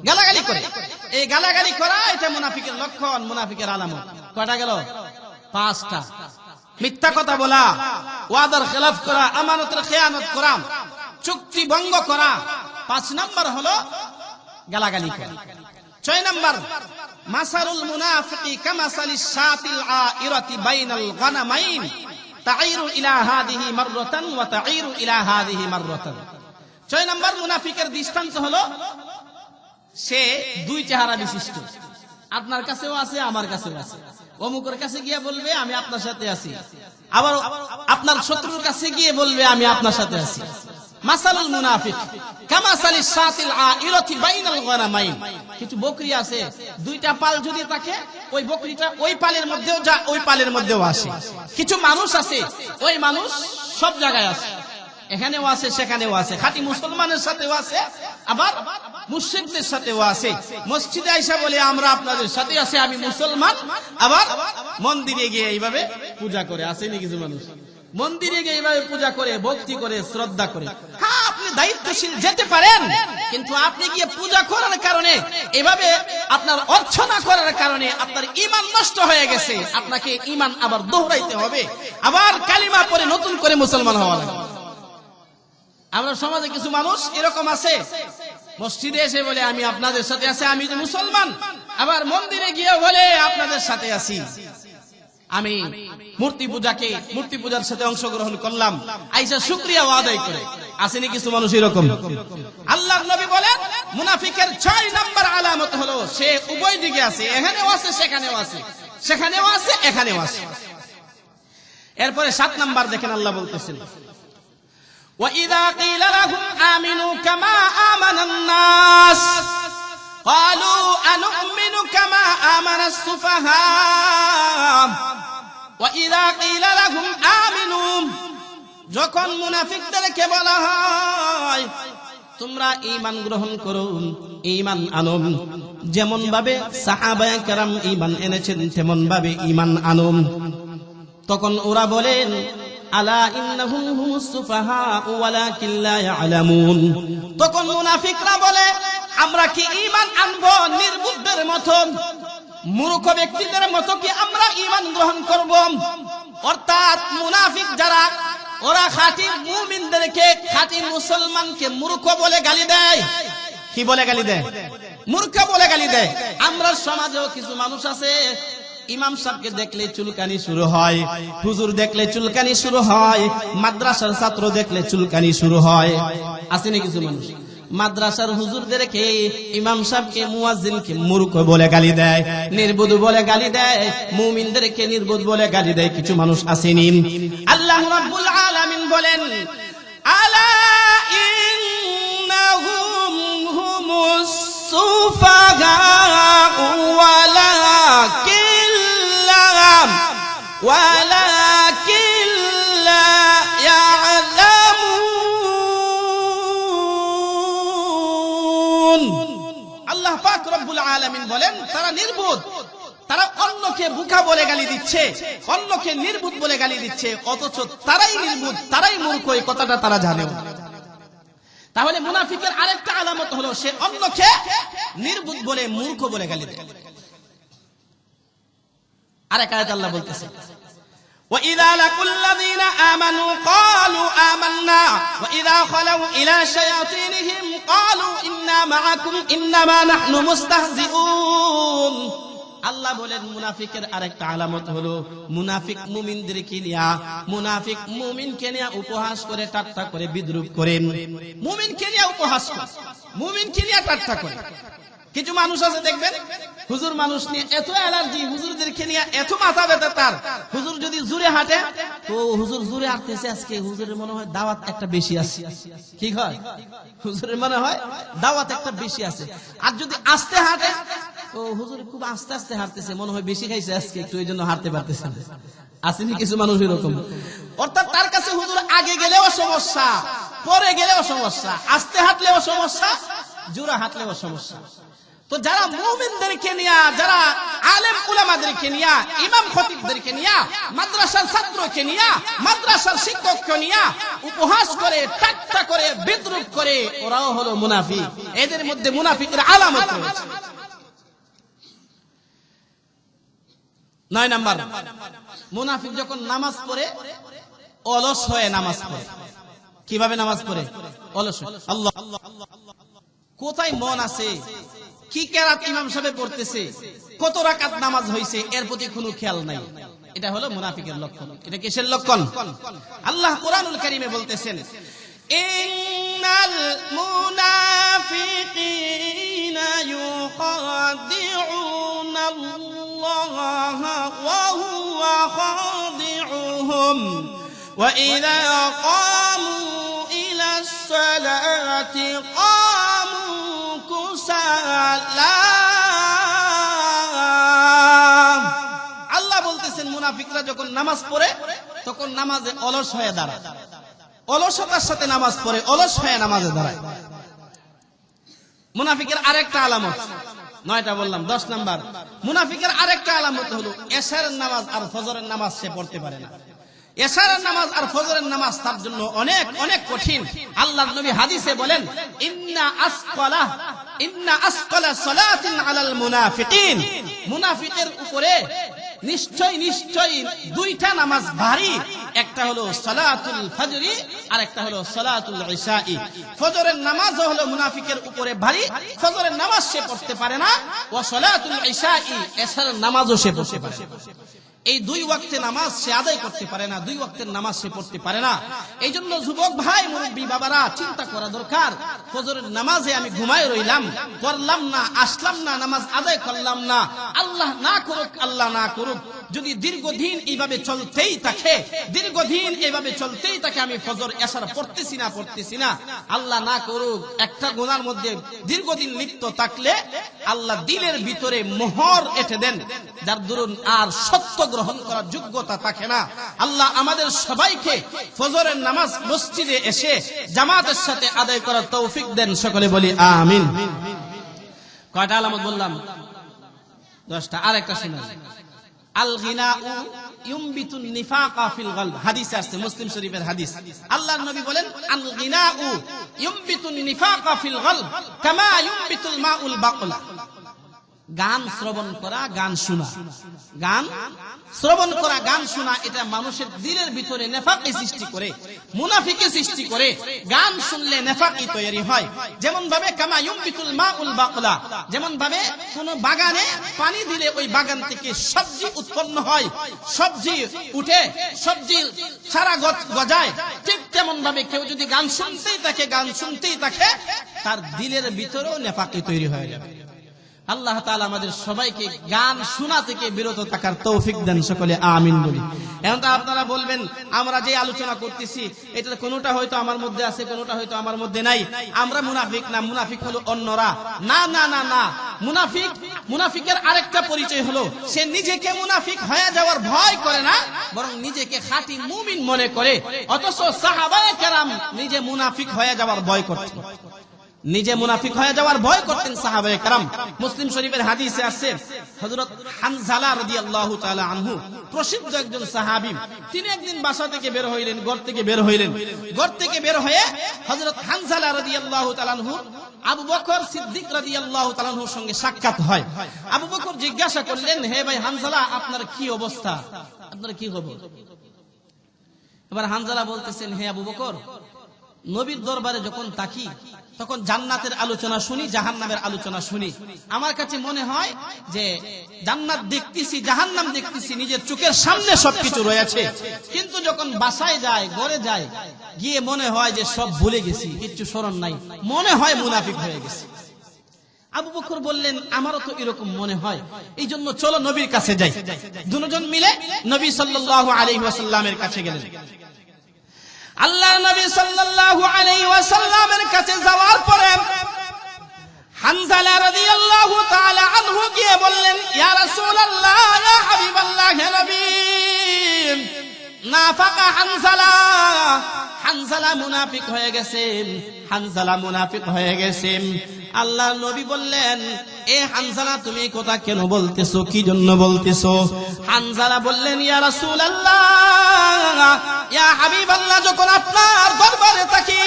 গালাগালি করে। এই গালাগালি করা এটা মুনাফিকের লক্ষণ, মুনাফিকের আলামত। কয়টা গেল? 5টা। মিথ্যা কথা বলা, ওয়াদার খেলাফ করা, আমানতের খেয়ানত করা, চুক্তি ভঙ্গ করা। 5 নাম্বার হলো গালাগালি করা। 6 নাম্বার মাসালুল মুনাফিকি কামাসালিশ শাতিল আইরাতি বাইনাল গানামাইন তাইরু ইলা হাদিহি মাররাতান ওয়া তাইরু ইলা হাদিহি মাররাতান। 6 নাম্বার মুনাফিকের দৃষ্টান্ত হলো সে 2 চেহারা বিশিষ্ট, আপনার কাছেও আছে আমার কাছেও আছে। অমুকের কাছে গিয়ে বলবে আমি আপনার সাথে আছি, আবার আপনার শত্রুর কাছে গিয়ে বলবে আমি আপনার সাথে আছি। মাসালুল মুনাফিক কামাসালিশ শাতিল আইরাতি বাইনাল গানামাইন, কিছু বকরি আছে, 2টা পাল যদি থাকে ওই বকরিটা ওই পালের মধ্যেও যা ওই পালের মধ্যেও আসে। কিছু মানুষ আছে, ওই মানুষ সব জায়গায় আছে, এখানেও আছে সেখানেও আছে, খাঁটি মুসলমানের সাথেও আছে, আবার মুশরিকদের সাথেও আছে। মসজিদে আইসা বলে আমরা আপনাদের সাথে আছি, আমি মুসলমান, আবার মন্দিরে গিয়ে এইভাবে পূজা করে। আসেনি কিছু মানুষ মন্দিরে গিয়ে এইভাবে পূজা করে, ভক্তি করে, শ্রদ্ধা করে। হ্যাঁ, আপনি দায়িত্বশীল যেতে পারেন, কিন্তু আপনি গিয়ে পূজা করার কারণে, এভাবে আপনার অর্চনা করার কারণে আপনার ঈমান নষ্ট হয়ে গেছে। আপনাকে ঈমান আবার দোহরাইতে হবে, আবার কালিমা পড়ে নতুন করে মুসলমান হওয়া লাগবে। আমরা সমাজে কিছু মানুষ এরকম আছে, মসজিদে এসে বলে আমি আপনাদের সাথে আছি, আমি মুসলমান, আবার মন্দিরে গিয়ে বলে আপনাদের সাথে আছি, আমি মূর্তি পূজার সাথে অংশগ্রহণ করলাম, আইসা শুকরিয়া আদায় করে। আসেনি কিছু মানুষ এরকম? আল্লাহর নবী বলেন মুনাফিকের 6 নাম্বার আলামত হলো সে উভয় দিকে আছে, এখানেও আছে সেখানেও আছে, সেখানেও আছে এখানেও আছে। এরপরে 7 নাম্বার দেখেন আল্লাহ বলতেছেন وَإِذَا قِيلَ لَهُمْ آمِنُوا كَمَا آمَنَ النَّاسُ قَالُوا أَنُؤْمِنُ كَمَا آمَنَ السُّفَهَاءُ وَإِذَا قِيلَ لَهُمْ آمِنُوا, যখন মুনাফিকদেরকে বলা হয় তোমরা ঈমান গ্রহণ করো, ঈমান আনো, যেমন ভাবে সাহাবায়ে কেরাম ঈমান এনেছেন তেমন ভাবে ঈমান আনো, তখন ওরা বলেন আলা ইন্নাহুম হুমুস সুফাহা ওয়ালাকিন লা ইয়ালামুন। তখন মুনাফিকরা বলে আমরা কি ঈমান আনবো নির্বুদ্ধের মতো, মূর্খ ব্যক্তিদের মতো কি আমরা ঈমান গ্রহণ করব? অর্থাৎ মুনাফিক যারা, ওরা খাঁটি মুমিনদেরকে, খাঁটি মুসলমানকে মূর্খ বলে গালি দেয়। কি বলে গালি দেয়? মূর্খ বলে গালি দেয়। আমরা সমাজেও কিছু মানুষ আছে, ইমাম সাহেবকে দেখলে চুলকানি শুরু হয়, হুজুর দেখলে চুলকানি শুরু হয়, মাদ্রাসার ছাত্র দেখলে চুলকানি শুরু হয়। আসেনি কিছু মানুষ মাদ্রাসার হুজুরদেরকে, ইমাম সাহেবকে, মুয়াজ্জিনকে মূর্খ বলে গালি দেয়, নির্বোধ বলে গালি দেয়, মুমিনদেরকে নির্বোধ বলে গালি দেয়। কিছু মানুষ আসেনি। আল্লাহ রাব্বুল আলামিন বলেন আলা ইন্নাহুম হুমুস সুফাহা ওয়ালাকিন লা ইয়ালামুন। আল্লাহ পাক রব্বুল আলামিন বলেন তারা নির্বোধ, তারা অন্যকে বোকা বলে গালি দিচ্ছে, অন্যকে নির্বোধ বলে গালি দিচ্ছে, অথচ তারাই নির্বোধ, তারাই মূর্খ, এই কথাটা তারা জানে। তাহলে মুনাফিকের আরেকটা আলামত হলো সে অন্যকে নির্বোধ বলে, মূর্খ বলে গালি দেয়। আরেক আয়াত আল্লাহ বলতেছে وَإِذَا لَقُوا الَّذِينَ آمَنُوا قَالُوا آمَنَّا وَإِذَا خَلَوْا إِلَى شَيَاطِينِهِمْ قَالُوا إِنَّا مَعَكُمْ إِنَّمَا نَحْنُ مُسْتَهْزِئُونَ। আল্লাহ বলেন মুনাফিকের আরেকটা আলামত হলো মুনাফিক মুমিনদেরকে নিয়া মুনাফিক মুমিনকে নিয়ে উপহাস করে ঠাট্টা করে বিদ্রূপ করেন মুমিনকে নিয়ে উপহাস করে মুমিনকে নিয়ে ঠাট্টা করে কিছু মানুষ আছে দেখবেন হুজুর মানুষ নিয়ে এত অ্যালার্জি হুজুরদেরকে নিয়ে এত মাথা ব্যথা তার হুজুর যদি জোরে হাঁটে তো হুজুর জোরে হাঁটতেছে আজকে হুজুরের মনে হয় দাওয়াত একটা বেশি আছে কি হয় হুজুরের মনে হয় দাওয়াত একটা বেশি আছে আর যদি আস্তে হাঁটে তো হুজুর খুব আস্তে আস্তে হাঁটতেছে মনে হয় বেশি খাইছে আজকে একটু এই জন্য হাঁটতে পারতেছে না আসেনি কিছু মানুষ এরকম অর্থাৎ তার কাছে হুজুর আগে গেলেও সমস্যা পরে গেলেও সমস্যা আস্তে হাঁটলেও সমস্যা জোরে হাঁটলেও সমস্যা তো যারা মুমিনদেরকে নিয়ে যারা আলেম উলামাদেরকে নিয়ে ইমাম খতিবদেরকে নিয়ে মাদ্রাসার ছাত্রকে নিয়ে মাদ্রাসার শিক্ষককে নিয়ে উপহাস করে ঠাট্টা করে বিদ্রূপ করে ওরাও হলো মুনাফিক এদের মধ্যে মুনাফিকের আলামত রয়েছে 9 নাম্বার মুনাফিক যখন নামাজ পড়ে অলস হয়ে নামাজ পড়ে কিভাবে নামাজ পড়ে অলস আল্লাহ কোথায় মন আছে কি কেরাত ইমাম সাহেব পড়তেছে কত রাকাত নামাজ হইছে এর প্রতি কোনো খেয়াল নাই এটা হলো মুনাফিকের লক্ষণ এটা কিসের লক্ষণ আল্লাহ কোরআনুল কারীমে বলতেছেন ইন্নাল মুনাফিকিনা ইউখাদিউনাল্লাহা ওয়া হুয়া খাদিউহুম ওয়া ইযা ক্বামু ইলাস সালাতি আল্লাহ বলতেছেন মুনাফিকরা যখন নামাজ পড়ে তখন নামাজে অলস হয়ে দাঁড়ায় অলসতার সাথে নামাজ পড়ে অলস হয়ে নামাজে দাঁড়ায় মুনাফিকের আরেকটা আলামত 9টা বললাম 10 নাম্বার মুনাফিকের আরেকটা আলামত হলো এশারের নামাজ আর ফজরের নামাজ সে পড়তে পারে না এশারের নামাজ আর ফজরের নামাজ তার জন্য অনেক অনেক কঠিন আল্লাহর নবী হাদিসে বলেন ইন্না আসকালা সালাতিন আলাল মুনাফিকিন মুনাফিকের উপরে নিশ্চয় নিশ্চয় দুইটা নামাজ ভারী একটা হলো সালাতুল ফজরি আর একটা হলো সালাতুল ইশাই ফজরের নামাজ হলো মুনাফিকের উপরে ভারী ফজরের নামাজ সে পড়তে পারে না ও সালাতুল ইশাই এশারের নামাজও সে পড়তে পারে এই দুই ওয়াক্তে নামাজ সে আদায় করতে পারে না দুই ওয়াক্তের নামাজ সে পড়তে পারে না এই জন্য যুবক ভাই মুরব্বী বাবারা চিন্তা করা দরকার ফজরের নামাজে আমি ঘুমায় রইলাম পড়লাম না আসলাম না নামাজ আদায় করলাম না আল্লাহ না করুক আল্লাহ না করুক যদি দীর্ঘদিন এইভাবে চলতেই থাকে আমি ফজর এশার পড়তেছি না আল্লাহ না করুক একটা গুনার মধ্যে দীর্ঘদিন লিপ্ত থাকলে আল্লাহ দিলের ভিতরে মোহর এঁটে দেন যার দরুন আর সত্য গ্রহণ করার যোগ্যতা থাকে না আল্লাহ আমাদের সবাইকে ফজরের নামাজ মসজিদে এসে জামাতের সাথে আদায় করার তৌফিক দেন সকলে বলি আমিন কয়টা আলামত বললাম 10টা আরেকটা শুনুন আল গিনাউ ইউমবিতুন নিফাকা ফিল কলব হাদিসে আছে মুসলিম শরীফের হাদিস আল্লাহর নবী বলেন আল গিনাউ ইউমবিতুন নিফাকা ফিল কলব কামা ইউমবিতুল মাউল বাকলা গান শ্রবণ করা গান শোনা গান শোনা এটা মানুষের দিলের ভিতরে নেফাকি সৃষ্টি করে মুনাফিকি সৃষ্টি করে গান শুনলে নেফাকি তৈরি হয় যেমন ভাবে কামা ইউমবিতুল মাউল বাকলা যেমন ভাবে কোন বাগানে পানি দিলে ওই বাগান থেকে সবজি উৎপন্ন হয় সবজি উঠে সবজি সারা গজায় ঠিক তেমন ভাবে কেউ যদি গান শুনতেই থাকে তার দিলের ভিতরেও নেফাকি তৈরি হয়ে যাবে আল্লাহ তাআলা আমাদের সবাইকে গান শোনা থেকে বিরত থাকার তৌফিক দেন সকলে আমিন বলি এখন তো আপনারা বলবেন আমরা যে আলোচনা করতেছি এটা কোনটা হয়তো আমার মধ্যে আছে কোনটা হয়তো আমার মধ্যে নাই আমরা মুনাফিক না মুনাফিক হলো অন্যরা না না না না মুনাফিকের আরেকটা পরিচয় হলো সে নিজেকে মুনাফিক হয়ে যাওয়ার ভয় করে না বরং নিজেকে খাঁটি মুমিন মনে করে অথচ সাহাবায়ে কেরাম নিজে মুনাফিক হয়ে যাওয়ার ভয় করতেন সাহাবায়ে কেরাম মুসলিম শরীফের হাদিসে আছে হযরত হানজালা রাদিয়াল্লাহু তাআলা আনহু প্রসিদ্ধ একজন সাহাবী তিনি একদিন বাসা থেকে বের হইলেন ঘর থেকে বের হয়ে হযরত হানজালা রাদিয়াল্লাহু তাআলা আনহু আবু বকর সিদ্দিক রাদিয়াল্লাহু তাআলা আনহুর সঙ্গে সাক্ষাৎ হয় আবু বকর জিজ্ঞাসা করলেন হে ভাই হানজালা আপনার কি অবস্থা আপনার কি খবর এবার হানজালা বলতেছেন হে আবু বকর নবীর দরবারে যখন তাকি তখন জান্নাতের আলোচনা শুনি, জাহান্নামের আলোচনা শুনি। আমার কাছে মনে হয় যে জান্নাত দেখতেছি, জাহান্নাম দেখতেছি, নিজের চোখের সামনে সবকিছু রয়েছে। কিন্তু যখন বাসায় যায়, ঘরে যায়, গিয়ে মনে হয় যে সব ভুলে গেছি, কিচ্ছু স্মরণ নাই, মনে হয় মুনাফিক হয়ে গেছে। আবু বকর বললেন, আমারও তো এরকম মনে হয়, এই জন্য চলো নবীর কাছে যাই। দুজন মিলে নবী সাল্লাল্লাহু আলাইহি ওয়াসাল্লামের কাছে গেলেন। আল্লাহর নবী সাল্লাল্লাহু আলাইহি ওয়াসাল্লামের কাছে যাওয়ার পরে হানজালা রাদিয়াল্লাহু তাআলা আনহু গিয়ে বললেন, ইয়া রাসূলুল্লাহ, ইয়া হাবিবাল্লাহ, হে নবী, নাফাকা হানজালা, হানজালা মুনাফিক হয়ে গেছেন, হানজালা মুনাফিক হয়ে গেছেন। আল্লাহর নবী বললেন, এ হানজালা, তুমি এই কথা কেন বলতেছো, কি জন্য বলতেছো? হানজালা বললেন, ইয়া রাসূলুল্লাহ, ইয়া হাবিবাল্লাহ, যখন আপনার দরবারে থাকি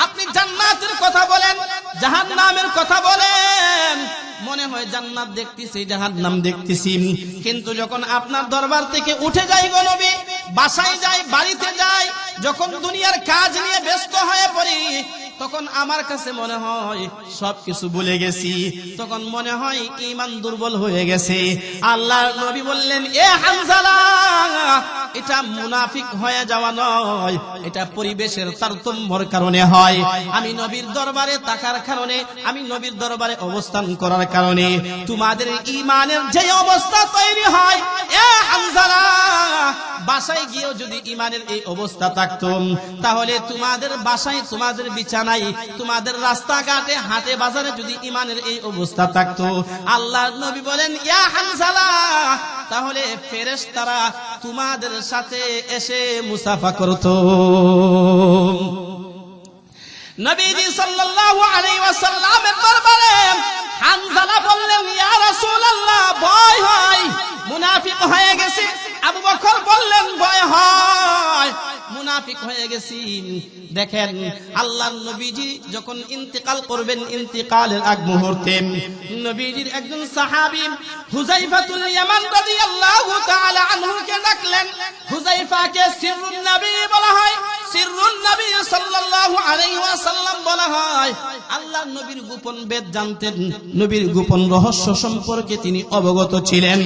আপনি জান্নাতের কথা বলেন, জাহান্নামের কথা বলেন, মনে হয় জান্নাত দেখতেছি, জাহান্নাম দেখতেছি, কিন্তু যখন আপনার দরবার থেকে উঠে যাই গো নবী, বাসায় যাই, বাড়িতে যাই, যখন দুনিয়ার কাজ নিয়ে ব্যস্ত হয়ে পড়ি, তখন আমার কাছে মনে হয় সবকিছু ভুলে গেছি, তখন মনে হয় ঈমান দুর্বল হয়ে গেছে। আল্লাহর নবী বললেন, এ হানজালা, এটা মুনাফিক হয়ে যাওয়া নয়, এটা পরিবেশের তারতম্যের কারণে হয়। আমি নবীর দরবারে থাকার কারণে, আমি নবীর দরবারে অবস্থান করার কারণে তোমাদের ঈমানের যে অবস্থা তৈরি হয়, এ হানজালা, বাসায় গিয়েও যদি ঈমানের এই অবস্থা থাকতো, তাহলে তোমাদের বাসায়, তোমাদের বিছানায়, তোমাদের রাস্তাঘাটে, হাটে বাজারে যদি ঈমানের এই অবস্থা থাকতো, আল্লাহর নবী বলেন, ইয়া হানজালা, তাহলে ফেরেশতারা তোমাদের সাথে এসে মুসাফা করতো। নবীজি সাল্লাল্লাহু আলাইহি ওয়াসাল্লামের দরবারে হানজালা বললেন, ইয়া রাসূলুল্লাহ, ভয় হয়, মুনাফিক হয়ে গেছে। আবু বকর বললেন, ভয় হয়, মুনাফিক হয়ে গেছি। দেখেন, আল্লাহর নবীজি যখন ইন্তেকাল করবেন, ইন্তেকালের আগ মুহূর্তে নবীজির একজন সাহাবী হুযায়ফাতুল ইয়ামান রাদিয়াল্লাহু তাআলা আনহুকে ডাকলেন। হুযায়ফাকে সিররুন নবী বলা হয়, সিররুন নবী সাল্লাল্লাহু আলাইহি ওয়াসাল্লাম বলা হয়। আল্লাহর নবীর গোপন বেদ জানতেন, নবীর গোপন রহস্য সম্পর্কে তিনি অবগত ছিলেন।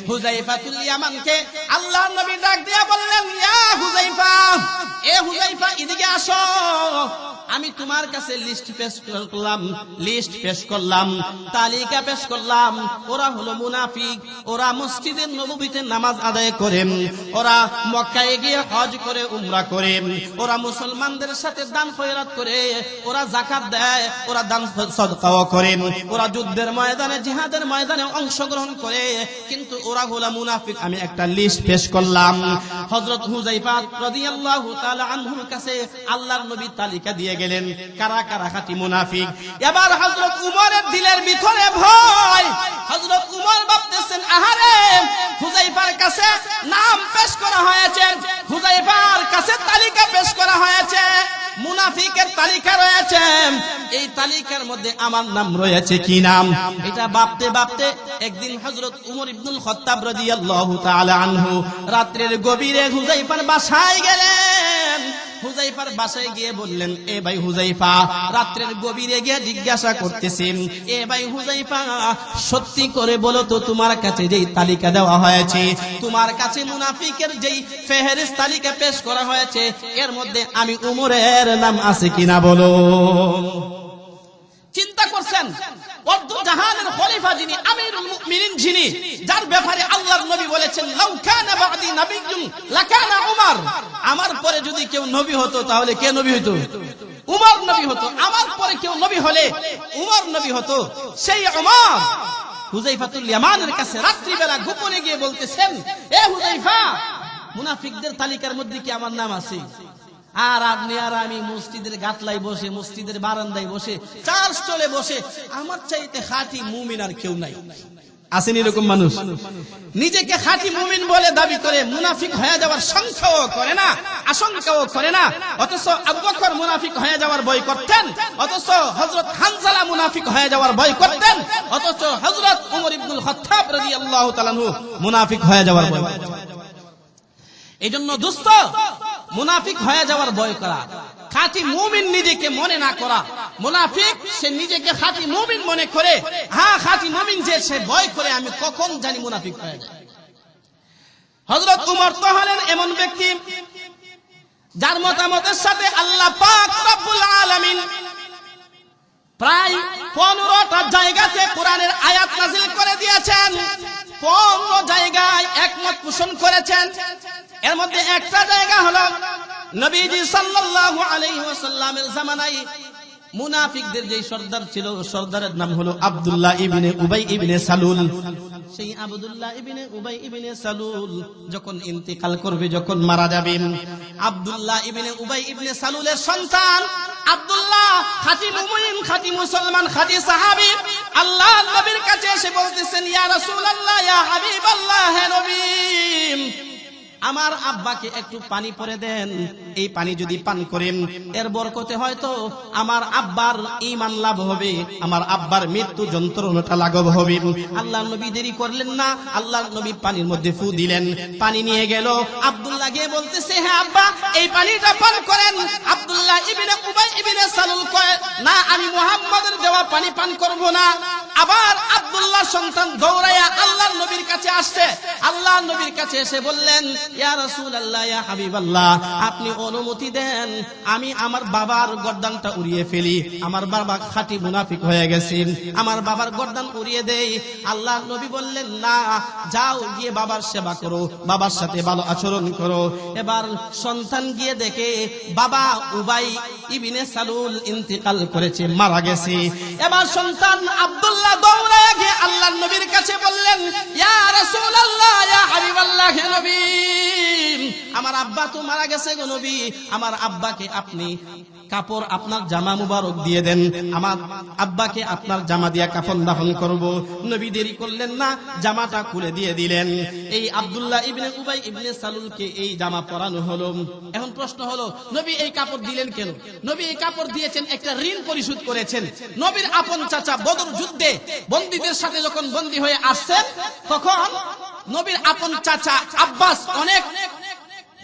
হুযায়ফাতুল ইয়ামানকে আল্লাহর নবী ডাক দিয়া বললেন, ইয়া হুযায়ফা, এ হুযায়ফা, এদিকে আসো, আমি তোমার কাছে লিস্ট পেশ করলাম, তালিকা পেশ করলাম। ওরা হলো মুনাফিক, ওরা মসজিদে নববীতে নামাজ আদায় করে, ওরা মক্কায় গিয়ে হজ করে, উমরা করে, ওরা মুসলমানদের সাথে দান খয়রাত করে, ওরা যাকাত দেয়, ওরা দান সদকাও করে, ওরা যুদ্ধের ময়দানে, জিহাদের ময়দানে অংশগ্রহণ করে, কিন্তু ওরা হলো মুনাফিক। আমি একটা লিস্ট পেশ করলাম। হযরত হুযায়ফা রাদিয়াল্লাহু তাআলা আনহুর কাছে আল্লাহর নবী তালিকা দিয়ে গেলেন, কারা কারা খাঁটি মুনাফিক। এবার হযরত উমরের দিলের ভিতরে ভয়। হযরত উমর ভাবতেছেন, আহারে, হুযায়ফার কাছে নাম পেশ করা হয়েছে, হুযায়ফার কাছে তালিকা পেশ করা হয়েছে, মুনাফিকের তালিকা রয়েছে, এই তালিকার মধ্যে আমার নাম রয়েছে কি নাম? এটা ভাবতে ভাবতে একদিন হযরত উমর ইবনুল খাত্তাব রাদিয়াল্লাহু তাআলা আনহু রাত্রের গভীরে হুযায়ফার বাসায় গেলেন। হুযায়ফার বাসায় গিয়ে বললেন, এ ভাই হুযায়ফা, রাত্রের গভীরে গিয়ে জিজ্ঞাসা করতেছেন, এ ভাই হুযায়ফা, সত্যি করে বলো তো, তোমার কাছে যেই তালিকা দেওয়া হয়েছে, তোমার কাছে মুনাফিকের যেই ফেহরিস্ত তালিকা পেশ করা হয়েছে, এর মধ্যে আমি উমরের নাম আছে কিনা বলো। চিন্তা করছেন, অর্ধ জাহানের খলিফা যিনি, আমিরুল মুমিনিন যিনি, যার ব্যাপারে আল্লাহর নবী বলেছেন, লাউ কানা বা'দি নাবিয়্যুন লাকানা উমর, আমার পরে যদি কেউ নবী হতো তাহলে কে নবী হতো? উমর নবী হতো। আমার পরে কেউ নবী হলে উমর নবী হতো। সেই উমর হুযায়ফাতুল ইয়ামানের কাছে রাত্রিবেলা গোপনে গিয়ে বলতেছেন, এ হুযায়ফা, মুনাফিকদের তালিকার মধ্যে কি আমার নাম আছে? আর আপনি আর আমি মসজিদের গাতলায় বসে, মসজিদের বারান্দায় বসে, চার স্টলে বসে, আমার চাইতে খাঁটি মুমিন আর কেউ নাই। আসেন এরকম মানুষ, নিজেকে খাঁটি মুমিন বলে দাবি করে মুনাফিক হয়ে যাওয়ার সংখ্যাও করে না, আশঙ্কাও করে না। অথচ আবু বকর মুনাফিক হয়ে যাওয়ার ভয় করতেন, অথচ হযরত হানজালা মুনাফিক হয়ে যাওয়ার ভয় করতেন, অথচ হযরত উমর ইবনুল খাত্তাব রাদিয়াল্লাহু তাআলা আনহু মুনাফিক হয়ে যাওয়ার ভয়। এই জন্য দোস্ত, মুনাফিক হয়ে যাওয়ার ভয় করা খাঁটি মুমিন নিজেকে মনে না করা, মুনাফিক সে নিজেকে খাঁটি মুমিন মনে করে, হ্যাঁ খাঁটি মুমিন যে সে ভয় করে আমি কখন জানি মুনাফিক হয়ে যায়। হযরত উমর তো হলেন এমন ব্যক্তি যার মতামতের সাথে আল্লাহ পাক রব্বুল আলামিন প্রায় 15টা জায়গাতে কোরআনের আয়াত নাযিল করে দিয়েছেন। 15 জায়গায় একমত পোষণ করেছেন। এর মধ্যে একটা জায়গা হলো নবীজি সাল্লাল্লাহু আলাইহি ওয়াসাল্লামের জামানায় মুনাফিকদের যে সর্দার ছিল, সর্দারের নাম হলো আব্দুল্লাহ ইবনে উবাই ইবনে সালুল। সেই আব্দুল্লাহ ইবনে উবাই ইবনে সালুল যখন ইন্তেকাল করবে, যখন মারা যাবে, আব্দুল্লাহ ইবনে উবাই ইবনে সালুলের সন্তান আব্দুল্লাহ খাঁটি মুমিন, খাঁটি মুসলমান, খাঁটি সাহাবী আল্লাহর নবীর কাছে এসে বলতেছেন, ইয়া রাসূলুল্লাহ, ইয়া হাবিবাল্লাহ, হে নবী, আমার আব্বাকে একটু পানি পরে দেন। এই পানি যদি পান করেন এর বরকতে হয়তো আমার আব্বার ঈমান লাভ হবে, আমার আব্বার মৃত্যু যন্ত্রণাটা লাঘব হবে। আল্লাহর নবী দেরি করলেন না, আল্লাহর নবী পানির মধ্যে ফু দিলেন, পানি নিয়ে গেল। আব্দুল্লাহ গিয়ে বলতেছে, হ্যাঁ আব্বা, এই পানিটা পান করেন। আব্দুল্লাহ ইবনে উবাই ইবনে সালুল কয়, না, আমি মুহাম্মাদের দেওয়া পানি পান করব না। আবার আব্দুল্লাহ সন্তান দৌড়াইয়া আল্লাহর নবীর কাছে আসছে। আল্লাহর নবীর কাছে এসে বললেন, ইয়া রাসূলুল্লাহ, ইয়া হাবিবাল্লাহ, আপনি অনুমতি দেন আমি আমার বাবার গর্দানটা উড়িয়ে ফেলি। আমার বাবা খাঁটি মুনাফিক হয়ে গেছেন, আমার বাবার গর্দান উড়িয়ে দেই। আল্লাহর নবী বললেন, না, যাও গিয়ে বাবার সেবা করো, বাবার সাথে ভালো আচরণ করো। এবার সন্তান গিয়ে দেখে বাবা উবাই ইবনে সালুল ইন্তেকাল করেছে, মারা গেছে। এবার সন্তান আব্দুল্লাহ দৌড়ে গিয়ে আল্লাহর নবীর কাছে বললেন, ইয়া রাসূলুল্লাহ, ইয়া হাবিবাল্লাহ, হে নবী, আমার আব্বা তো মারা গেছে গো নবী, আমার আব্বাকে আপনি কাপড়, আপনার জামা মুবারক দিয়ে দেন, আমার আব্বাকে আপনার জামা দিয়া কাফন দাফন করব। নবী দেরি করলেন না, জামাটা খুলে দিয়ে দিলেন। এই আব্দুল্লাহ ইবনে উবাই ইবনে সালুলকে এই জামা পরানো হলো। এখন প্রশ্ন হলো, নবী এই কাপড় দিলেন কেন? নবী এই কাপড় দিয়েছেন, একটা ঋণ পরিশোধ করেছেন। নবীর আপন চাচা বদর যুদ্ধে বন্দীদের সাথে যখন বন্দী হয়ে আসছেন, তখন নবীর আপন চাচা আব্বাস অনেক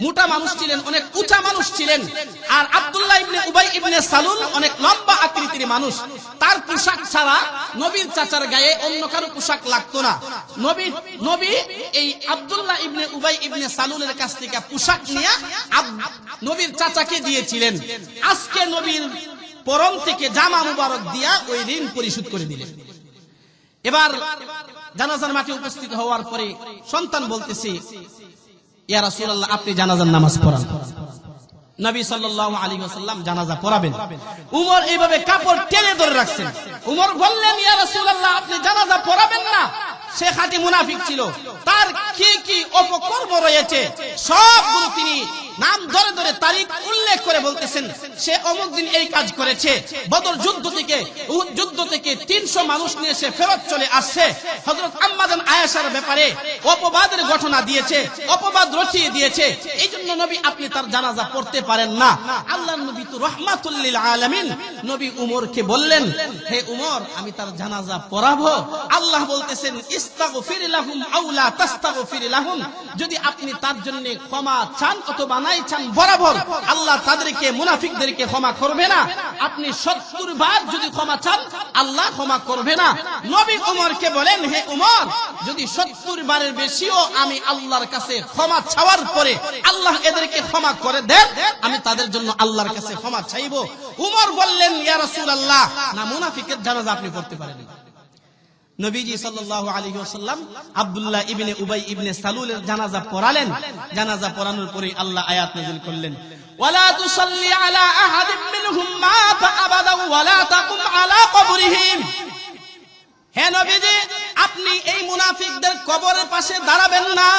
মোটা মানুষ ছিলেন, অনেক উঁচা মানুষ ছিলেন, আর আব্দুল্লাহ ইবনে উবাই ইবনে সালুল অনেক লম্বা আকৃতির মানুষ। তার পোশাক ছাড়া নবীর চাচার গায়ে অন্য কারো পোশাক লাগতো না। নবী এই আব্দুল্লাহ ইবনে উবাই ইবনে সালুলের কাছ থেকে পোশাক নিয়ে নবীর চাচাকে দিয়েছিলেন। আজকে নবীর পরম থেকে জামা মুবারক দিয়া ওই ঋণ পরিশোধ করে দিলেন। এবার জানাজার মাঠে উপস্থিত হওয়ার পরে সন্তান বলতেছে, ইয়া রাসূলুল্লাহ, আপনি জানাজার নামাজ পড়ান। নবী সাল্লাল্লাহু আলাইহি ওয়াসাল্লাম জানাজা পড়াবেন। উমর এইভাবে কাপড় টেনে ধরে রাখছেন। উমর বললেন, ইয়া রাসূলুল্লাহ, আপনি জানাজা পড়াবেন না। সে খাঁটি মুনাফিক ছিল, তার কি কি অপকর্ম রয়েছে সবগুলো তিনি নাম ধরে ধরে তারিখ উল্লেখ করে বলতেছেন। সে অমুক দিন এই কাজ করেছে, বদর যুদ্ধ থেকে উহুদ যুদ্ধ থেকে 300 মানুষ নিয়ে সে ফেরত চলে আসছে। হযরত আম্মা জান আয়েশার ব্যাপারে অপবাদের ঘটনা দিয়েছে, অপবাদ রটিয়ে দিয়েছে। এই জন্য নবী আপনি তার জানাজা পড়তে পারেন না। আল্লাহর নবী তো রাহমাতুল লিল আলামিন। নবী উমরকে বললেন, হে উমর, আমি তার জানাজা পড়াবো। আল্লাহ বলতেছেন, ইস্তাগফির লাহুম আও লা তাস্তাগফির লাহুম, যদি আপনি তার জন্য ক্ষমা চান অথবা নাই চান, বরাবর আল্লাহ তাদেরকে, মুনাফিকদেরকে ক্ষমা করবে না। আপনি 70 বার যদি ক্ষমা চান, আল্লাহ ক্ষমা করবে না। নবী উমরকে বলেন, হে উমর, যদি 70 বারের বেশিও আমি আল্লাহর কাছে ক্ষমা চাওয়ার পরে আল্লাহ এদেরকে ক্ষমা করে দেন, আমি তাদের জন্য আল্লাহর কাছে ক্ষমা চাইবো। উমর বললেন, ইয়া রাসূলুল্লাহ, না, মুনাফিকের জানাজা আপনি পড়তে পারেন না। নবীজি সাল্লাল্লাহু আলাইহি ওয়াসাল্লাম আব্দুল্লাহ ইবনে উবাই ইবনে সালুলের জানাজা পড়ালেন। জানাজা পড়ানোর পরে আল্লাহ আয়াত নাযিল করলেন, ওয়ালা তুসাল্লি আলা আহাদিম মিনহুম মাতা আবাদা ওয়ালা তাকুম আলা কবরিহিম। হে নবীজি, আপনি এই মুনাফিকদের কবরের পাশে দাঁড়াবেন না,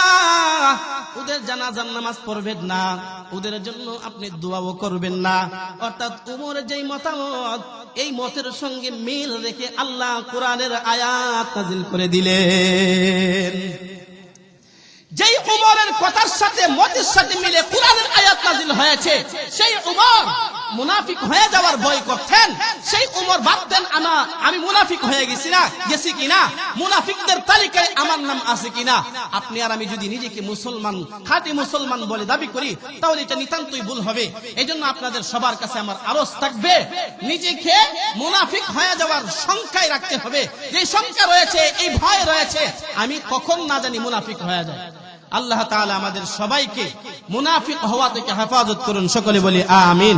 ওদের জানাজার নামাজ পড়বেন না, ওদের জন্য আপনি দোয়াও করবেন না। অর্থাৎ উমরের যেই মতামত, এই মতের সঙ্গে মিল রেখে আল্লাহ কোরআনের আয়াত নাযিল করে দিলেন। যেই উমরের কথার সাথে মতের সাথে মিলে কোরআনের আয়াত নাযিল হয়েছে, সেই উমর মুনাফিক হয়ে যাওয়ার ভয় করতেন, সেই উমর ভাবতেন আমি মুনাফিক হয়ে গেছি কিনা, মুনাফিকদের তালিকায় আমার নাম আছে কিনা। আপনি আর আমি যদি নিজেকে মুসলমান, খাঁটি মুসলমান বলে দাবি করি, তাহলে এটা নিতান্তই ভুল হবে। এই জন্য আপনাদের সবার কাছে আমার আরজ থাকবে, নিজেকে মুনাফিক হয়ে যাওয়ার সংখ্যায় রাখতে হবে। যে সংখ্যা রয়েছে, এই ভয় রয়েছে, আমি কখন না জানি মুনাফিক হয়ে যায়। আল্লাহ তাআলা আমাদের সবাইকে মুনাফিক হওয়া থেকে হেফাজত করুন, সকলে বলি আমিন।